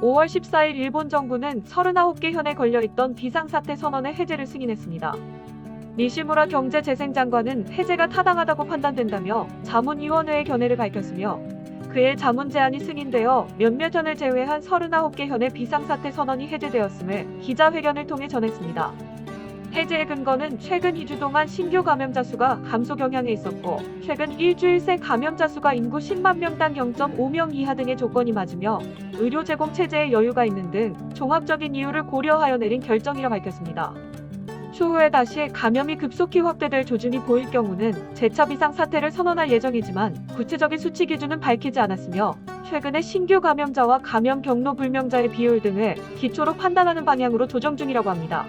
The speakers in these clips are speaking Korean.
5월 14일 일본 정부는 39개 현에 걸려있던 비상사태 선언의 해제를 승인했습니다. 니시무라 경제재생장관은 해제가 타당하다고 판단된다며 자문위원회의 견해를 밝혔으며 그의 자문 제안이 승인되어 몇몇 현을 제외한 39개 현의 비상사태 선언이 해제되었음을 기자회견을 통해 전했습니다. 해제의 근거는 최근 2주 동안 신규 감염자 수가 감소 경향에 있었고 최근 일주일 새 감염자 수가 인구 10만 명당 0.5명 이하 등의 조건이 맞으며 의료 제공 체제에 여유가 있는 등 종합적인 이유를 고려하여 내린 결정이라 밝혔습니다. 추후에 다시 감염이 급속히 확대될 조짐이 보일 경우는 재차 비상사태를 선언할 예정이지만 구체적인 수치 기준은 밝히지 않았으며 최근의 신규 감염자와 감염 경로 불명자의 비율 등을 기초로 판단하는 방향으로 조정 중이라고 합니다.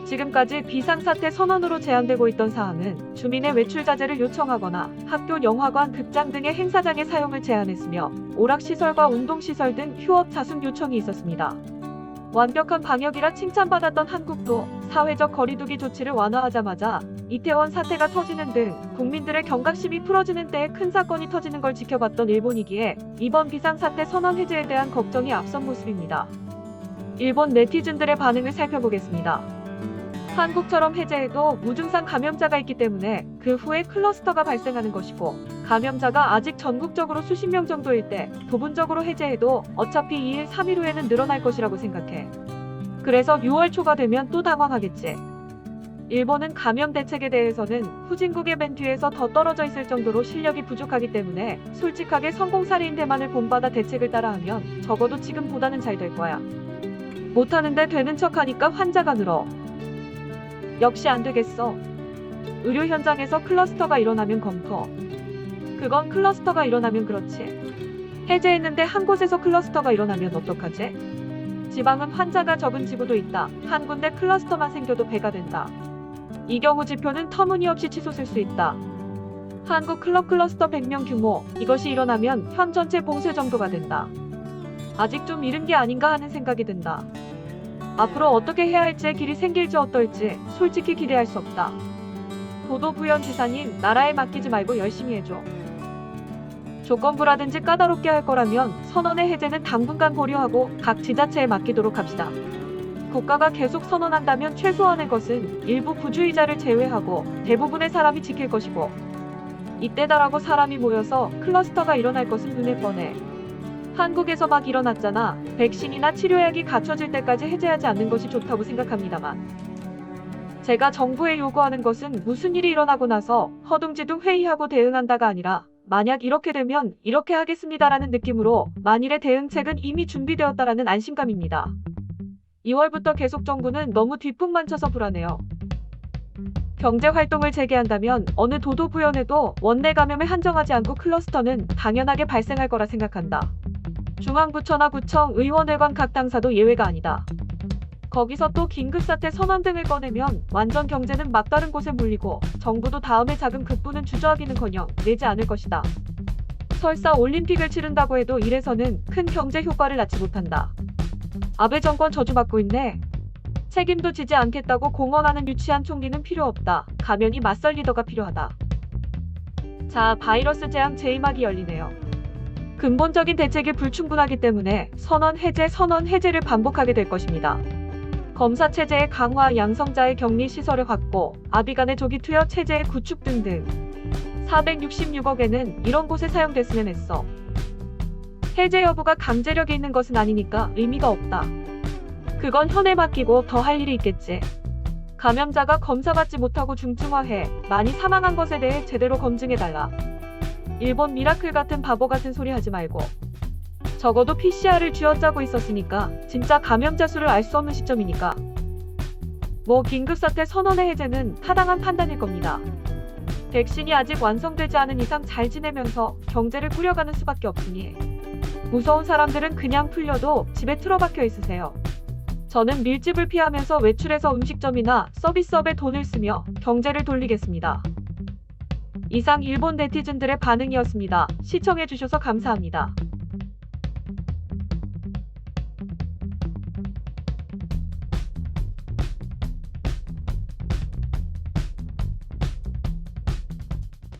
지금까지 비상사태 선언으로 제한되고 있던 사항은 주민의 외출 자제를 요청하거나 학교, 영화관, 극장 등의 행사장의 사용을 제한했으며 오락시설과 운동시설 등 휴업 자숙 요청이 있었습니다. 완벽한 방역이라 칭찬받았던 한국도 사회적 거리두기 조치를 완화하자마자 이태원 사태가 터지는 등 국민들의 경각심이 풀어지는 때에 큰 사건이 터지는 걸 지켜봤던 일본이기에 이번 비상사태 선언 해제에 대한 걱정이 앞선 모습입니다. 일본 네티즌들의 반응을 살펴보겠습니다. 한국처럼 해제해도 무증상 감염자가 있기 때문에 그 후에 클러스터가 발생하는 것이고 감염자가 아직 전국적으로 수십 명 정도일 때 부분적으로 해제해도 어차피 2일, 3일 후에는 늘어날 것이라고 생각해. 그래서 6월 초가 되면 또 당황하겠지. 일본은 감염 대책에 대해서는 후진국의 맨 뒤에서 더 떨어져 있을 정도로 실력이 부족하기 때문에 솔직하게 성공 사례인 대만을 본받아 대책을 따라하면 적어도 지금보다는 잘 될 거야. 못하는데 되는 척하니까 환자가 늘어. 역시 안 되겠어. 의료 현장에서 클러스터가 일어나면 검토. 그건 클러스터가 일어나면 그렇지. 해제했는데 한 곳에서 클러스터가 일어나면 어떡하지? 지방은 환자가 적은 지구도 있다. 한 군데 클러스터만 생겨도 배가 된다. 이 경우 지표는 터무니없이 치솟을 수 있다. 한국 클럽 클러스터 100명 규모. 이것이 일어나면 현 전체 봉쇄 정도가 된다. 아직 좀 이른 게 아닌가 하는 생각이 든다. 앞으로 어떻게 해야 할지의 길이 생길지 어떨지 솔직히 기대할 수 없다. 도도부연지사님, 나라에 맡기지 말고 열심히 해줘. 조건부라든지 까다롭게 할 거라면 선언의 해제는 당분간 보류하고 각 지자체에 맡기도록 합시다. 국가가 계속 선언한다면 최소한의 것은 일부 부주의자를 제외하고 대부분의 사람이 지킬 것이고 이때다라고 사람이 모여서 클러스터가 일어날 것은 눈에 뻔해. 한국에서 막 일어났잖아. 백신이나 치료약이 갖춰질 때까지 해제하지 않는 것이 좋다고 생각합니다만 제가 정부에 요구하는 것은 무슨 일이 일어나고 나서 허둥지둥 회의하고 대응한다가 아니라 만약 이렇게 되면 이렇게 하겠습니다라는 느낌으로 만일의 대응책은 이미 준비되었다라는 안심감입니다. 2월부터 계속 정부는 너무 뒷북만 쳐서 불안해요. 경제활동을 재개한다면 어느 도도부연에도 원내 감염에 한정하지 않고 클러스터는 당연하게 발생할 거라 생각한다. 중앙부처나 구청, 의원회관 각 당사도 예외가 아니다. 거기서 또 긴급사태 선언 등을 꺼내면 완전 경제는 막다른 곳에 물리고 정부도 다음에 자금 급부는 주저하기는커녕 내지 않을 것이다. 설사 올림픽을 치른다고 해도 이래서는 큰 경제 효과를 낳지 못한다. 아베 정권 저주받고 있네. 책임도 지지 않겠다고 공언하는 유치한 총리는 필요 없다. 가면이 맞설 리더가 필요하다. 자, 바이러스 재앙 재임하기 열리네요. 근본적인 대책이 불충분하기 때문에 선언 해제를 반복하게 될 것입니다. 검사 체제의 강화, 양성자의 격리 시설의 확보, 아비간의 조기 투여 체제의 구축 등등 466억엔은 이런 곳에 사용됐으면 했어. 해제 여부가 강제력이 있는 것은 아니니까 의미가 없다. 그건 현에 맡기고 더 할 일이 있겠지. 감염자가 검사받지 못하고 중증화해 많이 사망한 것에 대해 제대로 검증해달라. 일본 미라클 같은 바보 같은 소리 하지 말고. 적어도 PCR을 쥐어짜고 있었으니까 진짜 감염자 수를 알 수 없는 시점이니까. 뭐 긴급사태 선언의 해제는 타당한 판단일 겁니다. 백신이 아직 완성되지 않은 이상 잘 지내면서 경제를 꾸려가는 수밖에 없으니 무서운 사람들은 그냥 풀려도 집에 틀어박혀 있으세요. 저는 밀집을 피하면서 외출해서 음식점이나 서비스업에 돈을 쓰며 경제를 돌리겠습니다. 이상 일본 네티즌들의 반응이었습니다. 시청해주셔서 감사합니다.